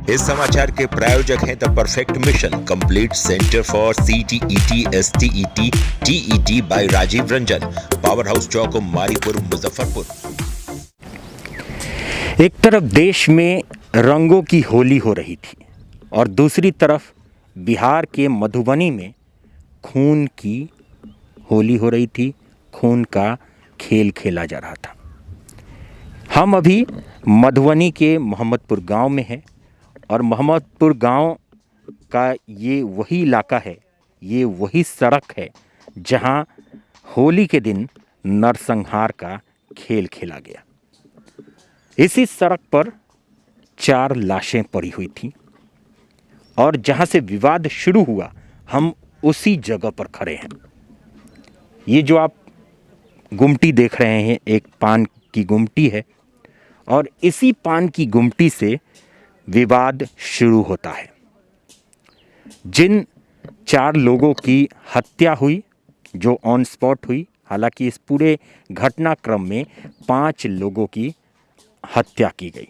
इस समाचार के प्रायोजक हैं the perfect mission complete centre for CTET STET TET by Rajiv Ranjan, power house chowk, Maripur, Muzaffarpur. एक तरफ देश में रंगों की होली हो रही थी और दूसरी तरफ बिहार के मधुबनी में खून की होली हो रही थी, खून का खेल खेला जा रहा था। हम अभी मधुबनी के मोहम्मदपुर गांव में हैं और मोहम्मदपुर गांव का ये वही इलाका है, ये वही सड़क है जहां होली के दिन नरसंहार का खेल खेला गया। इसी सड़क पर 4 लाशें पड़ी हुई थीं और जहां से विवाद शुरू हुआ हम उसी जगह पर खड़े हैं। ये जो आप गुमटी देख रहे हैं, एक पान की गुमटी है और इसी पान की गुमटी से विवाद शुरू होता है। जिन 4 लोगों की हत्या हुई, जो ऑन स्पॉट हुई, हालांकि इस पूरे घटनाक्रम में 5 लोगों की हत्या की गई।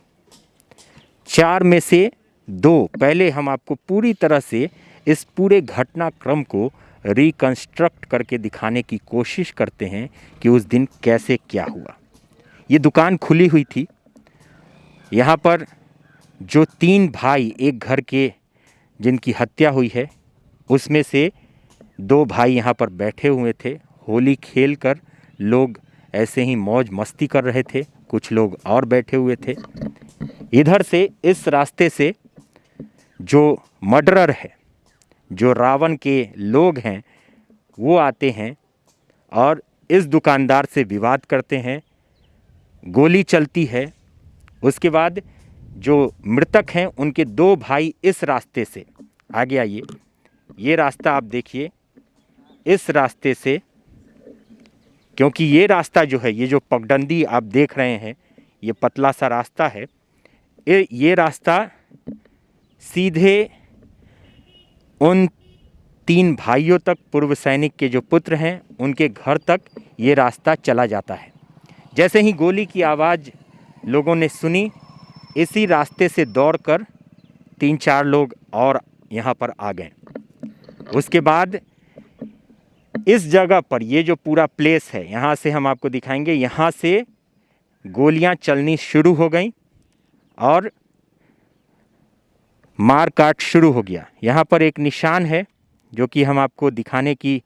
4 में से 2, पहले हम आपको पूरी तरह से इस पूरे घटनाक्रम को रिकंस्ट्रक्ट करके दिखाने की कोशिश करते हैं कि उस दिन कैसे क्या हुआ। ये दुकान खुली हुई थी। यहाँ पर जो 3 भाई एक घर के जिनकी हत्या हुई है, उसमें से 2 भाई यहाँ पर बैठे हुए थे। होली खेलकर लोग ऐसे ही मौज मस्ती कर रहे थे, कुछ लोग और बैठे हुए थे। इधर से इस रास्ते से जो मर्डरर है, जो रावण के लोग हैं, वो आते हैं और इस दुकानदार से विवाद करते हैं, गोली चलती है। उसके बाद जो मृतक हैं उनके 2 भाई इस रास्ते से आगे आइए, ये रास्ता आप देखिए, इस रास्ते से, क्योंकि ये रास्ता जो है, ये जो पगडंडी आप देख रहे हैं, ये पतला सा रास्ता है, ये रास्ता सीधे उन 3 भाइयों तक, पूर्व सैनिक के जो पुत्र हैं, उनके घर तक ये रास्ता चला जाता है। जैसे ही गोली की आवाज़ लोगों ने सुनी, इसी रास्ते से दौड़कर 3-4 लोग और यहाँ पर आ गए। उसके बाद इस जगह पर ये जो पूरा प्लेस है, यहाँ से हम आपको दिखाएंगे, यहाँ से गोलियाँ चलनी शुरू हो गई और मार काट शुरू हो गया। यहाँ पर एक निशान है जो कि हम आपको दिखाने की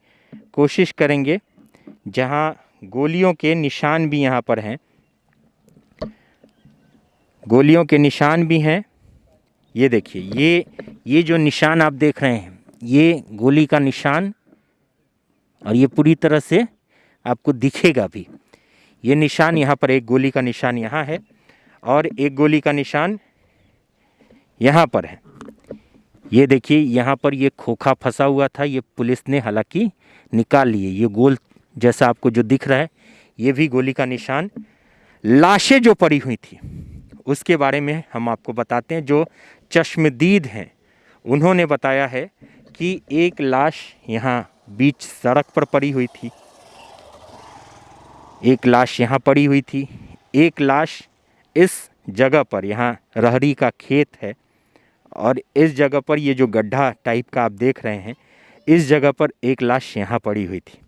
कोशिश करेंगे, जहाँ गोलियों के निशान भी यहाँ पर हैं, गोलियों के निशान भी हैं। ये देखिए, ये जो निशान आप देख रहे हैं, ये गोली का निशान, और ये पूरी तरह से आपको दिखेगा भी। ये निशान यहाँ पर, एक गोली का निशान यहाँ है और एक गोली का निशान यहाँ पर है। ये देखिए, यहाँ पर ये खोखा फंसा हुआ था, ये पुलिस ने हालांकि निकाल लिए। ये गोल जैसा आपको जो दिख रहा है, ये भी गोली का निशान। लाशें जो पड़ी हुई थी उसके बारे में हम आपको बताते हैं। जो चश्मदीद हैं उन्होंने बताया है कि एक लाश यहाँ बीच सड़क पर पड़ी हुई थी, एक लाश यहाँ पड़ी हुई थी, एक लाश इस जगह पर, यहाँ रहरी का खेत है और इस जगह पर ये जो गड्ढा टाइप का आप देख रहे हैं, इस जगह पर एक लाश यहाँ पड़ी हुई थी,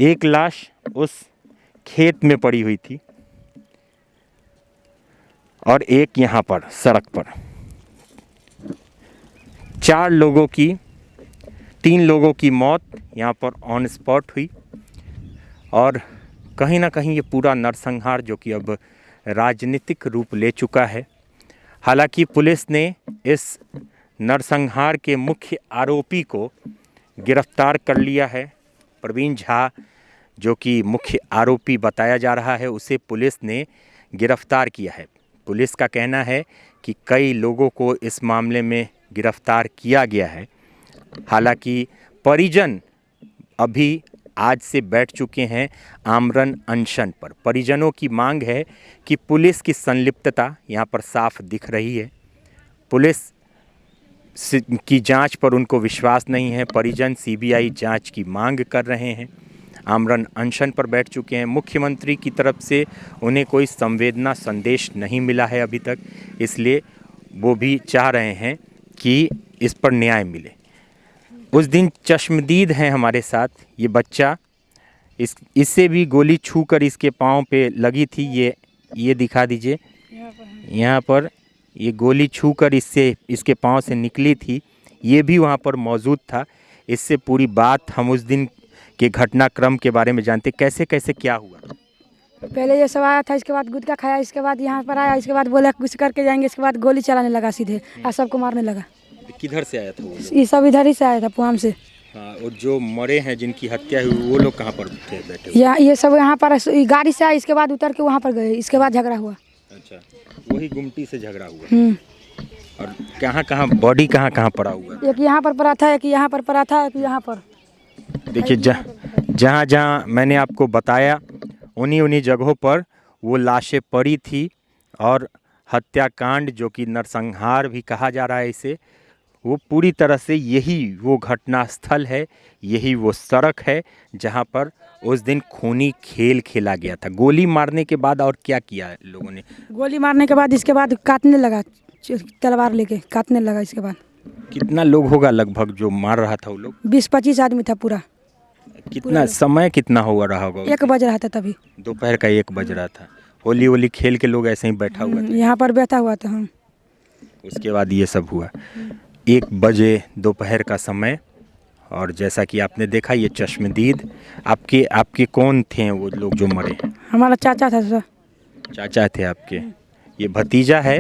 एक लाश उस खेत में पड़ी हुई थी और एक यहाँ पर सड़क पर। 4 लोगों की, 3 लोगों की मौत यहाँ पर ऑन स्पॉट हुई और कहीं ना कहीं ये पूरा नरसंहार जो कि अब राजनीतिक रूप ले चुका है। हालांकि पुलिस ने इस नरसंहार के मुख्य आरोपी को गिरफ्तार कर लिया है। प्रवीण झा जो कि मुख्य आरोपी बताया जा रहा है, उसे पुलिस ने गिरफ्तार किया है। पुलिस का कहना है कि कई लोगों को इस मामले में गिरफ्तार किया गया है। हालांकि परिजन अभी आज से बैठ चुके हैं आमरण अनशन पर। परिजनों की मांग है कि पुलिस की संलिप्तता यहाँ पर साफ दिख रही है, पुलिस की जांच पर उनको विश्वास नहीं है। परिजन CBI जांच की मांग कर रहे हैं, आमरण अनशन पर बैठ चुके हैं। मुख्यमंत्री की तरफ से उन्हें कोई संवेदना संदेश नहीं मिला है अभी तक, इसलिए वो भी चाह रहे हैं कि इस पर न्याय मिले। उस दिन चश्मदीद हैं हमारे साथ ये बच्चा, इससे भी गोली छूकर इसके पाँव पे लगी थी। ये दिखा दीजिए, यहाँ पर ये गोली छूकर इसके पाँव से निकली थी। ये भी वहाँ पर मौजूद था। इससे पूरी बात हम उस दिन के घटनाक्रम के बारे में जानते, कैसे कैसे क्या हुआ। पहले ये सब आया था, इसके बाद गुटखा खाया, इसके बाद यहाँ पर आया, इसके बाद बोला कुछ करके जाएंगे, इसके बाद गोली चलाने लगा सीधे और सबको मारने लगा। किधर से आया था वो लोग? ये सब इधर ही से आया था, पुआम से। हाँ, और जो मरे हैं, जिनकी हत्या हुई, वो लोग कहाँ पर थे बैठे हुए? ये सब यहाँ पर गाड़ी से आए, इसके बाद उतर के वहाँ पर गए, इसके बाद झगड़ा हुआ। अच्छा, वही गुमटी से झगड़ा हुआ। और कहाँ बॉडी कहाँ पड़ा हुआ? एक यहाँ पर पड़ा था, एक यहाँ पर पड़ा था, एक यहाँ पर। देखिए, जहाँ मैंने आपको बताया उन्हीं जगहों पर वो लाशें पड़ी थी। और हत्याकांड, जो कि नरसंहार भी कहा जा रहा है इसे, वो पूरी तरह से यही वो घटना स्थल है, यही वो सड़क है जहाँ पर उस दिन खूनी खेल खेला गया था। गोली मारने के बाद और क्या किया है लोगों ने? गोली मारने के बाद इसके बाद काटने लगा, तलवार लेके काटने लगा। इसके बाद कितना लोग होगा लगभग जो मार रहा था वो लोग? 20-25 आदमी था पूरा। कितना समय कितना हुआ रहा होगा? 1 बज रहा था तभी, दोपहर का 1 बज रहा था। होली खेल के लोग ऐसे ही बैठा हुआ था, यहाँ पर बैठा हुआ था। हम उसके बाद ये सब हुआ। 1 बजे दोपहर का समय। और जैसा कि आपने देखा, ये चश्मदीद आपके कौन थे वो लोग जो मरे? हमारा चाचा था सर। चाचा थे आपके? ये भतीजा है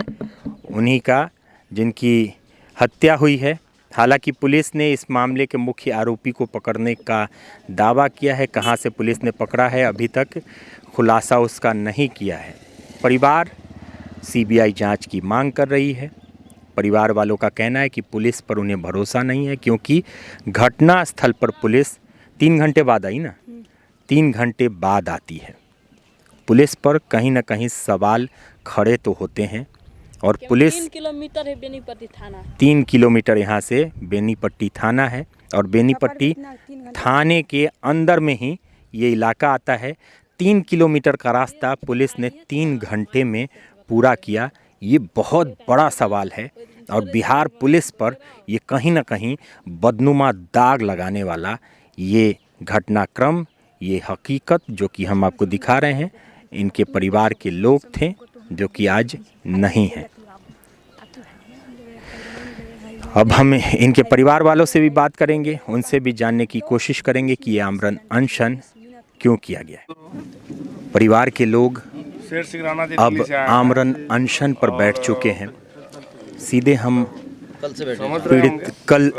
उन्हीं का जिनकी हत्या हुई है। हालांकि पुलिस ने इस मामले के मुख्य आरोपी को पकड़ने का दावा किया है। कहां से पुलिस ने पकड़ा है अभी तक खुलासा उसका नहीं किया है। परिवार सीबीआई जांच की मांग कर रही है। परिवार वालों का कहना है कि पुलिस पर उन्हें भरोसा नहीं है, क्योंकि घटना स्थल पर पुलिस 3 घंटे बाद आई ना, 3 घंटे बाद आती है। पुलिस पर कहीं ना कहीं सवाल खड़े तो होते हैं। और पुलिस 3 किलोमीटर है बेनीपट्टी थाना। 3 किलोमीटर यहाँ से बेनीपट्टी थाना है। और बेनीपट्टी थाने के अंदर में ही ये इलाका आता है। 3 किलोमीटर का रास्ता पुलिस ने 3 घंटे में पूरा किया। ये बहुत बड़ा सवाल है और बिहार पुलिस पर ये कहीं ना कहीं बदनुमा दाग लगाने वाला ये घटनाक्रम, ये हकीकत जो कि हम आपको दिखा रहे हैं, इनके परिवार के लोग थे जो कि आज नहीं हैं। अब हम इनके परिवार वालों से भी बात करेंगे, उनसे भी जानने की कोशिश करेंगे कि ये आमरण अनशन क्यों किया गया है। परिवार के लोग अब आमरण अनशन पर बैठ चुके हैं। सीधे हम पीड़ित कल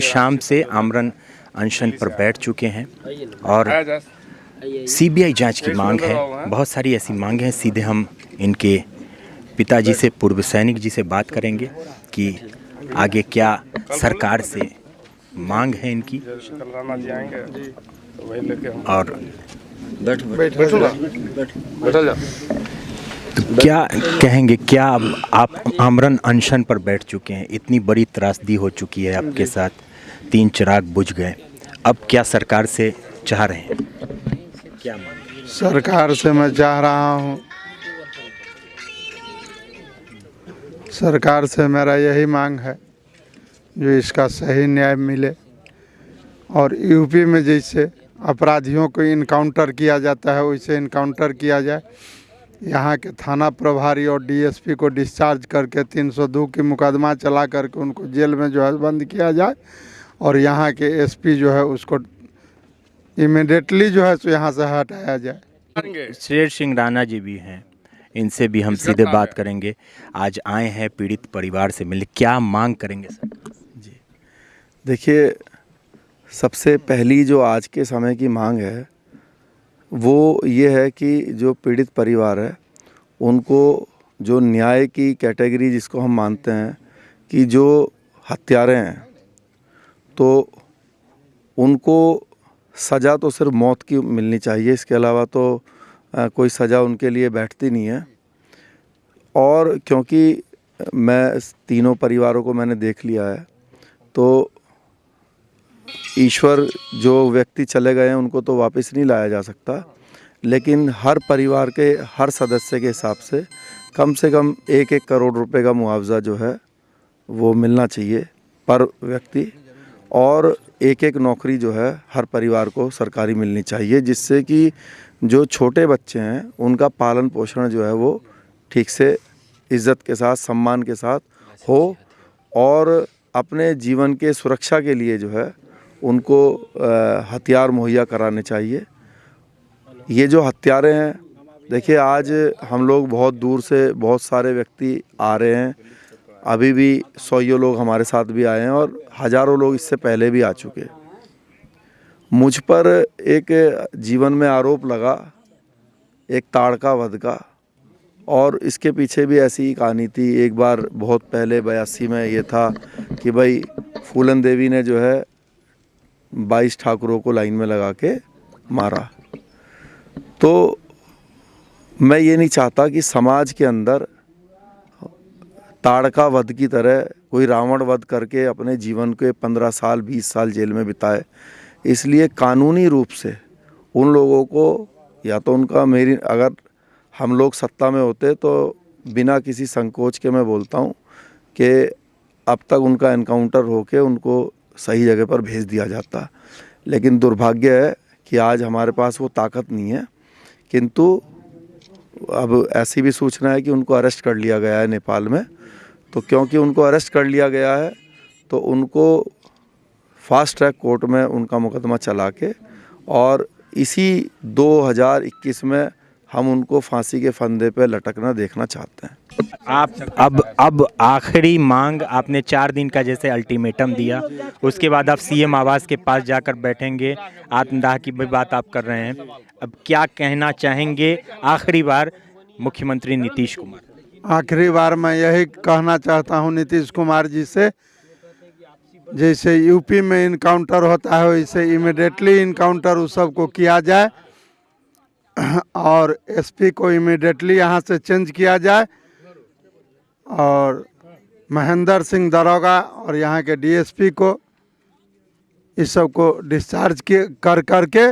शाम से आमरण अनशन पर बैठ चुके हैं और सीबीआई जांच की मांग है। बहुत सारी ऐसी मांग हैं। सीधे हम इनके पिताजी से, पूर्व सैनिक जी से बात करेंगे कि आगे क्या सरकार से मांग है इनकी। और तो क्या कहेंगे, क्या अब आप आमरण अनशन पर बैठ चुके हैं, इतनी बड़ी त्रासदी हो चुकी है आपके साथ, 3 चिराग बुझ गए, अब क्या सरकार से चाह रहे हैं? क्या मांग? सरकार से मैं चाह रहा हूँ, सरकार से मेरा यही मांग है जो इसका सही न्याय मिले। और यूपी में जैसे अपराधियों को इनकाउंटर किया जाता है वैसे इनकाउंटर किया जाए। यहाँ के थाना प्रभारी और डीएसपी को डिस्चार्ज करके 302 की मुकदमा चला करके उनको जेल में जो है बंद किया जाए। और यहाँ के एसपी जो है उसको इमीडिएटली जो है सो यहाँ से हटाया जाए। शेर सिंह राणा जी भी हैं, इनसे भी हम सीधे बात करेंगे। आज आए हैं पीड़ित परिवार से मिलने, क्या मांग करेंगे सर? जी देखिए, सबसे पहली जो आज के समय की मांग है वो ये है कि जो पीड़ित परिवार है उनको जो न्याय की कैटेगरी जिसको हम मानते हैं कि जो हत्यारे हैं तो उनको सज़ा तो सिर्फ मौत की मिलनी चाहिए, इसके अलावा तो कोई सज़ा उनके लिए बैठती नहीं है। और क्योंकि मैं तीनों परिवारों को मैंने देख लिया है तो ईश्वर जो व्यक्ति चले गए हैं उनको तो वापस नहीं लाया जा सकता, लेकिन हर परिवार के हर सदस्य के हिसाब से कम से कम 1-1 करोड़ रुपए का मुआवजा जो है वो मिलना चाहिए पर व्यक्ति, और एक नौकरी जो है हर परिवार को सरकारी मिलनी चाहिए, जिससे कि जो छोटे बच्चे हैं उनका पालन पोषण जो है वो ठीक से इज़्ज़त के साथ, सम्मान के साथ हो, और अपने जीवन के सुरक्षा के लिए जो है उनको हथियार मुहैया कराने चाहिए। ये जो हत्यारे हैं, देखिए आज हम लोग बहुत दूर से बहुत सारे व्यक्ति आ रहे हैं, अभी भी 100 लोग हमारे साथ भी आए हैं और हज़ारों लोग इससे पहले भी आ चुके हैं। मुझ पर एक जीवन में आरोप लगा एक ताड़का वध का, और इसके पीछे भी ऐसी ही कहानी थी। एक बार बहुत पहले 82 में ये था कि भाई फूलन देवी ने जो है 22 ठाकुरों को लाइन में लगा के मारा। तो मैं ये नहीं चाहता कि समाज के अंदर ताड़का वध की तरह कोई रावण वध करके अपने जीवन के 15 साल 20 साल जेल में बिताए। इसलिए कानूनी रूप से उन लोगों को, या तो उनका, अगर हम लोग सत्ता में होते तो बिना किसी संकोच के मैं बोलता हूँ कि अब तक उनका एनकाउंटर होके उनको सही जगह पर भेज दिया जाता। लेकिन दुर्भाग्य है कि आज हमारे पास वो ताकत नहीं है। किंतु अब ऐसी भी सूचना है कि उनको अरेस्ट कर लिया गया है नेपाल में। तो क्योंकि उनको अरेस्ट कर लिया गया है तो उनको फास्ट ट्रैक कोर्ट में उनका मुकदमा चला के, और इसी 2021 में हम उनको फांसी के फंदे पे लटकना देखना चाहते हैं। आप अब आखिरी मांग, आपने 4 दिन का जैसे अल्टीमेटम दिया, उसके बाद आप सीएम आवास के पास जाकर बैठेंगे, आत्मदाह की भी बात आप कर रहे हैं। अब क्या कहना चाहेंगे आखिरी बार मुख्यमंत्री नीतीश कुमार? आखिरी बार मैं यही कहना चाहता हूं नीतीश कुमार जी से, जैसे यूपी में इनकाउंटर होता है वैसे इमीडिएटली इनकाउंटर उस सबको किया जाए, और एसपी को इमीडिएटली यहाँ से चेंज किया जाए, और महेंद्र सिंह दरोगा और यहाँ के डीएसपी को, इस सब को डिस्चार्ज कर करके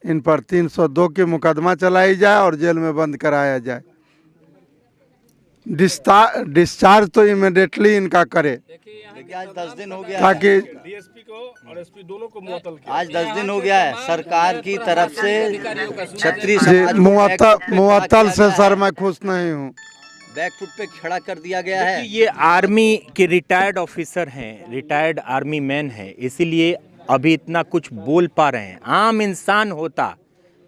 इन पर 302 की मुकदमा चलाई जाए और जेल में बंद कराया जाए। डिस्चार्ज तो इमीडिएटली इनका करे। आज 10 दिन हो गया ताकि डीएसपी को और एसपी दोनों को मुअत्तल किया। आज 10 दिन हो गया है सरकार की तरफ से छत्री मुअत्तल से सर मैं खुश नहीं हूँ। बैकफुट पे खड़ा कर दिया गया है। ये आर्मी के रिटायर्ड ऑफिसर हैं, रिटायर्ड आर्मी मैन हैं, इसीलिए अभी इतना कुछ बोल पा रहे हैं। आम इंसान होता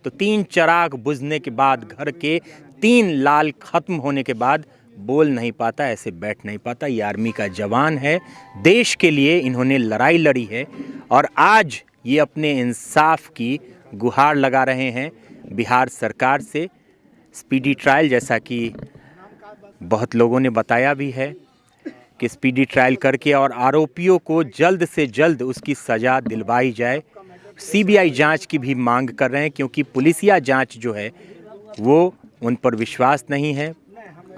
तो 3 चिराग बुझने के बाद, घर के 3 लाल खत्म होने के बाद बोल नहीं पाता, ऐसे बैठ नहीं पाता। ये आर्मी का जवान है, देश के लिए इन्होंने लड़ाई लड़ी है, और आज ये अपने इंसाफ की गुहार लगा रहे हैं बिहार सरकार से। स्पीडी ट्रायल, जैसा कि बहुत लोगों ने बताया भी है कि स्पीडी ट्रायल करके और आरोपियों को जल्द से जल्द उसकी सज़ा दिलवाई जाए। सीबीआई जांच की भी मांग कर रहे हैं, क्योंकि पुलिसिया जांच जो है वो उन पर विश्वास नहीं है।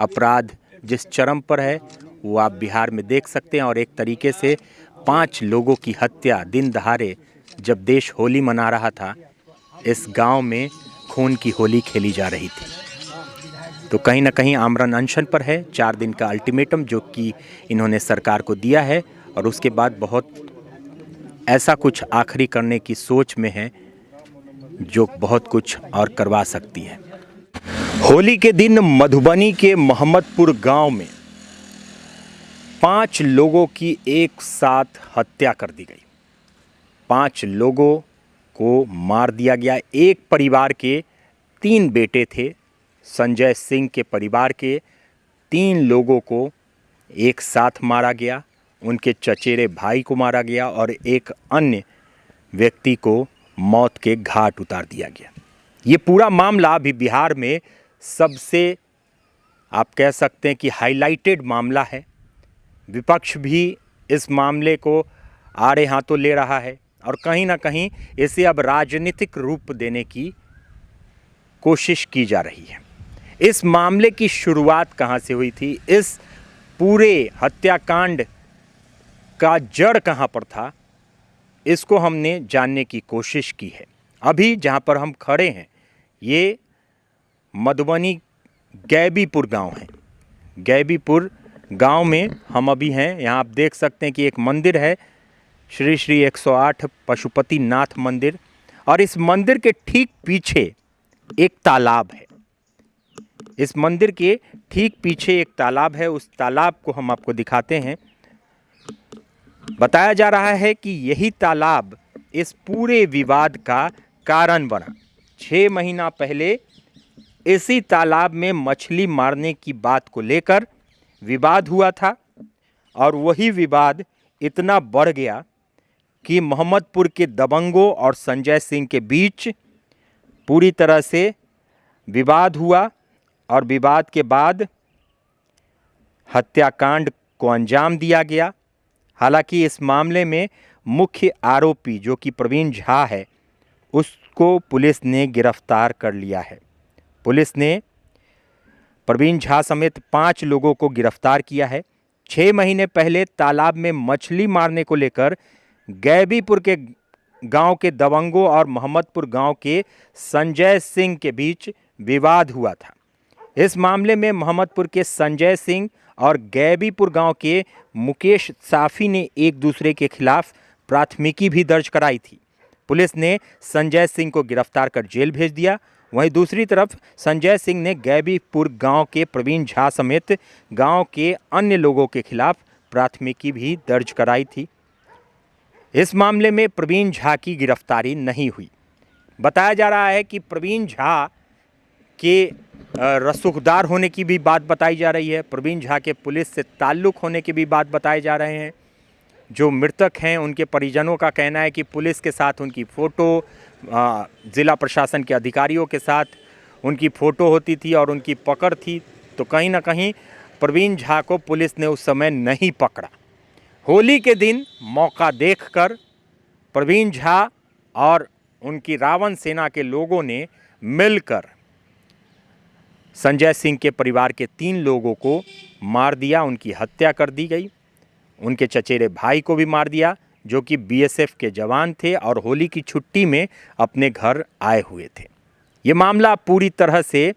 अपराध जिस चरम पर है वो आप बिहार में देख सकते हैं, और एक तरीके से 5 लोगों की हत्या दिन दहाड़े, जब देश होली मना रहा था, इस गांव में खून की होली खेली जा रही थी। तो कहीं ना कहीं आमरण अनशन पर है। 4 दिन का अल्टीमेटम जो कि इन्होंने सरकार को दिया है, और उसके बाद बहुत ऐसा कुछ आखिरी करने की सोच में है जो बहुत कुछ और करवा सकती है। होली के दिन मधुबनी के मोहम्मदपुर गांव में 5 लोगों की एक साथ हत्या कर दी गई। 5 लोगों को मार दिया गया। एक परिवार के 3 बेटे थे। संजय सिंह के परिवार के 3 लोगों को एक साथ मारा गया। उनके चचेरे भाई को मारा गया, और एक अन्य व्यक्ति को मौत के घाट उतार दिया गया। ये पूरा मामला अभी बिहार में सबसे, आप कह सकते हैं कि हाईलाइटेड मामला है। विपक्ष भी इस मामले को आड़े हाथों ले रहा है, और कहीं ना कहीं इसे अब राजनीतिक रूप देने की कोशिश की जा रही है। इस मामले की शुरुआत कहाँ से हुई थी? इस पूरे हत्याकांड का जड़ कहाँ पर था? इसको हमने जानने की कोशिश की है। अभी जहाँ पर हम खड़े हैं ये मधुबनी गैबीपुर गांव है। गैबीपुर गांव में हम अभी हैं। यहाँ आप देख सकते हैं कि एक मंदिर है, श्री श्री 108 पशुपति नाथ मंदिर, और इस मंदिर के ठीक पीछे एक तालाब है। इस मंदिर के ठीक पीछे एक तालाब है। उस तालाब को हम आपको दिखाते हैं। बताया जा रहा है कि यही तालाब इस पूरे विवाद का कारण बना। 6 महीना पहले इसी तालाब में मछली मारने की बात को लेकर विवाद हुआ था, और वही विवाद इतना बढ़ गया कि मोहम्मदपुर के दबंगों और संजय सिंह के बीच पूरी तरह से विवाद हुआ, और विवाद के बाद हत्याकांड को अंजाम दिया गया। हालांकि इस मामले में मुख्य आरोपी जो कि प्रवीण झा है, उसको पुलिस ने गिरफ्तार कर लिया है। पुलिस ने प्रवीण झा समेत 5 लोगों को गिरफ्तार किया है। 6 महीने पहले तालाब में मछली मारने को लेकर गैबीपुर के गांव के दबंगों और मोहम्मदपुर गांव के संजय सिंह के बीच विवाद हुआ था। इस मामले में मोहम्मदपुर के संजय सिंह और गैबीपुर गांव के मुकेश साफी ने एक दूसरे के खिलाफ प्राथमिकी भी दर्ज कराई थी। पुलिस ने संजय सिंह को गिरफ्तार कर जेल भेज दिया। वहीं दूसरी तरफ संजय सिंह ने गैबीपुर गांव के प्रवीण झा समेत गांव के अन्य लोगों के खिलाफ प्राथमिकी भी दर्ज कराई थी। इस मामले में प्रवीण झा की गिरफ्तारी नहीं हुई। बताया जा रहा है कि प्रवीण झा के रसूखदार होने की भी बात बताई जा रही है। प्रवीण झा के पुलिस से ताल्लुक़ होने की भी बात बताए जा रहे हैं। जो मृतक हैं उनके परिजनों का कहना है कि पुलिस के साथ उनकी फ़ोटो, ज़िला प्रशासन के अधिकारियों के साथ उनकी फ़ोटो होती थी और उनकी पकड़ थी। तो कहीं ना कहीं प्रवीण झा को पुलिस ने उस समय नहीं पकड़ा। होली के दिन मौका देखकर प्रवीण झा और उनकी रावण सेना के लोगों ने मिलकर संजय सिंह के परिवार के 3 लोगों को मार दिया, उनकी हत्या कर दी गई। उनके चचेरे भाई को भी मार दिया जो कि बीएसएफ के जवान थे और होली की छुट्टी में अपने घर आए हुए थे। ये मामला पूरी तरह से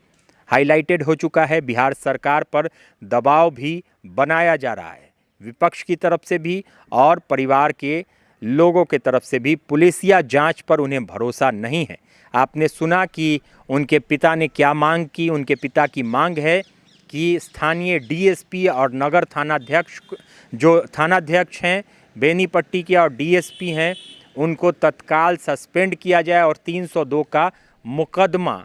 हाईलाइटेड हो चुका है। बिहार सरकार पर दबाव भी बनाया जा रहा है, विपक्ष की तरफ से भी और परिवार के लोगों के तरफ से भी। पुलिसिया जांच पर उन्हें भरोसा नहीं है। आपने सुना कि उनके पिता ने क्या मांग की। उनके पिता की मांग है कि स्थानीय डीएसपी और नगर थानाध्यक्ष, जो थानाध्यक्ष हैं बेनीपट्टी के और डीएसपी हैं, उनको तत्काल सस्पेंड किया जाए और 302 का मुकदमा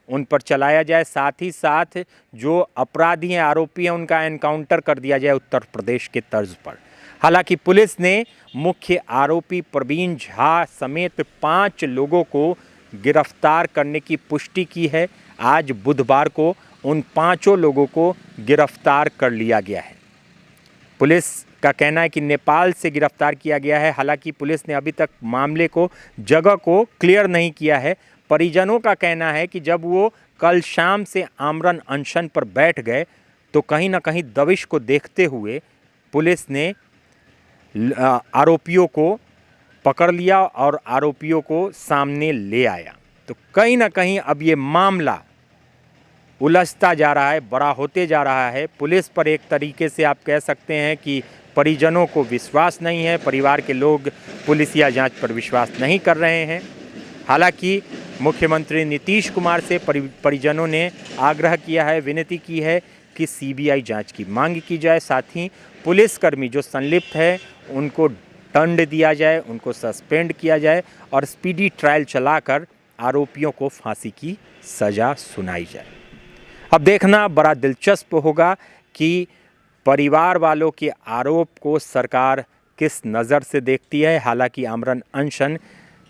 उन पर चलाया जाए। साथ ही साथ जो अपराधी हैं, आरोपी हैं, उनका एनकाउंटर कर दिया जाए उत्तर प्रदेश के तर्ज पर। हालांकि पुलिस ने मुख्य आरोपी प्रवीण झा समेत 5 लोगों को गिरफ्तार करने की पुष्टि की है। आज बुधवार को उन 5 लोगों को गिरफ्तार कर लिया गया है। पुलिस का कहना है कि नेपाल से गिरफ्तार किया गया है। हालांकि पुलिस ने अभी तक मामले को, जगह को क्लियर नहीं किया है। परिजनों का कहना है कि जब वो कल शाम से आमरण अनशन पर बैठ गए तो कहीं ना कहीं दबिश को देखते हुए पुलिस ने आरोपियों को पकड़ लिया और आरोपियों को सामने ले आया। तो कहीं ना कहीं अब ये मामला उलझता जा रहा है, बड़ा होते जा रहा है। पुलिस पर एक तरीके से आप कह सकते हैं कि परिजनों को विश्वास नहीं है। परिवार के लोग पुलिसिया जांच पर विश्वास नहीं कर रहे हैं। हालांकि मुख्यमंत्री नीतीश कुमार से परिजनों ने आग्रह किया है, विनती की है कि सीबीआई जांच की मांग की जाए। साथ ही पुलिसकर्मी जो संलिप्त है उनको दंड दिया जाए, उनको सस्पेंड किया जाए और स्पीडी ट्रायल चलाकर आरोपियों को फांसी की सज़ा सुनाई जाए। अब देखना बड़ा दिलचस्प होगा कि परिवार वालों के आरोप को सरकार किस नज़र से देखती है। हालांकि आमरण अनशन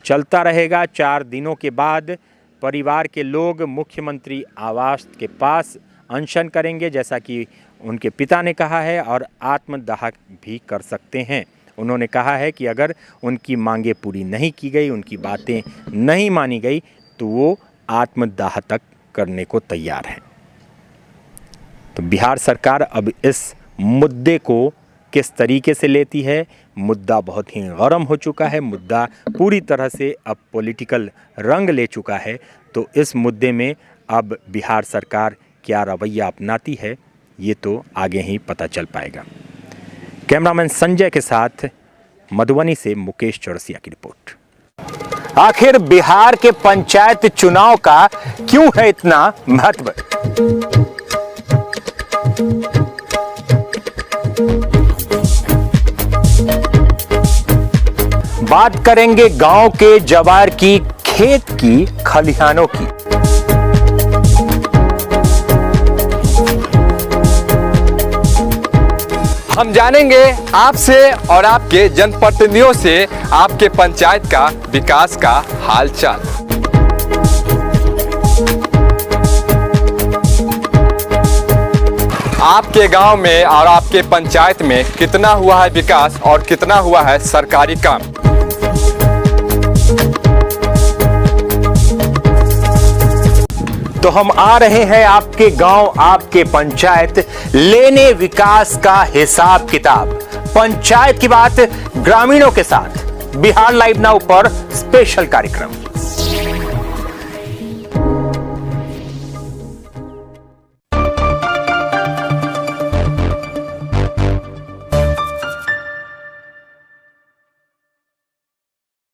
चलता रहेगा। 4 दिनों के बाद परिवार के लोग मुख्यमंत्री आवास के पास अनशन करेंगे, जैसा कि उनके पिता ने कहा है, और आत्मदाह भी कर सकते हैं। उन्होंने कहा है कि अगर उनकी मांगें पूरी नहीं की गई, उनकी बातें नहीं मानी गई, तो वो आत्मदाह तक करने को तैयार हैं। तो बिहार सरकार अब इस मुद्दे को किस तरीके से लेती है, मुद्दा बहुत ही गर्म हो चुका है। मुद्दा पूरी तरह से अब पॉलिटिकल रंग ले चुका है। तो इस मुद्दे में अब बिहार सरकार क्या रवैया अपनाती है, ये तो आगे ही पता चल पाएगा। कैमरामैन संजय के साथ मधुबनी से मुकेश चौरसिया की रिपोर्ट। आखिर बिहार के पंचायत चुनाव का क्यों है इतना महत्व? बात करेंगे गांव के जवार की, खेत की, खलिहानों की। हम जानेंगे आपसे और आपके जनप्रतिनिधियों से आपके पंचायत का विकास का हालचाल। आपके गांव में और आपके पंचायत में कितना हुआ है विकास और कितना हुआ है सरकारी काम। तो हम आ रहे हैं आपके गांव, आपके पंचायत, लेने विकास का हिसाब किताब। पंचायत की बात ग्रामीणों के साथ। बिहार लाइव नाउ पर स्पेशल कार्यक्रम।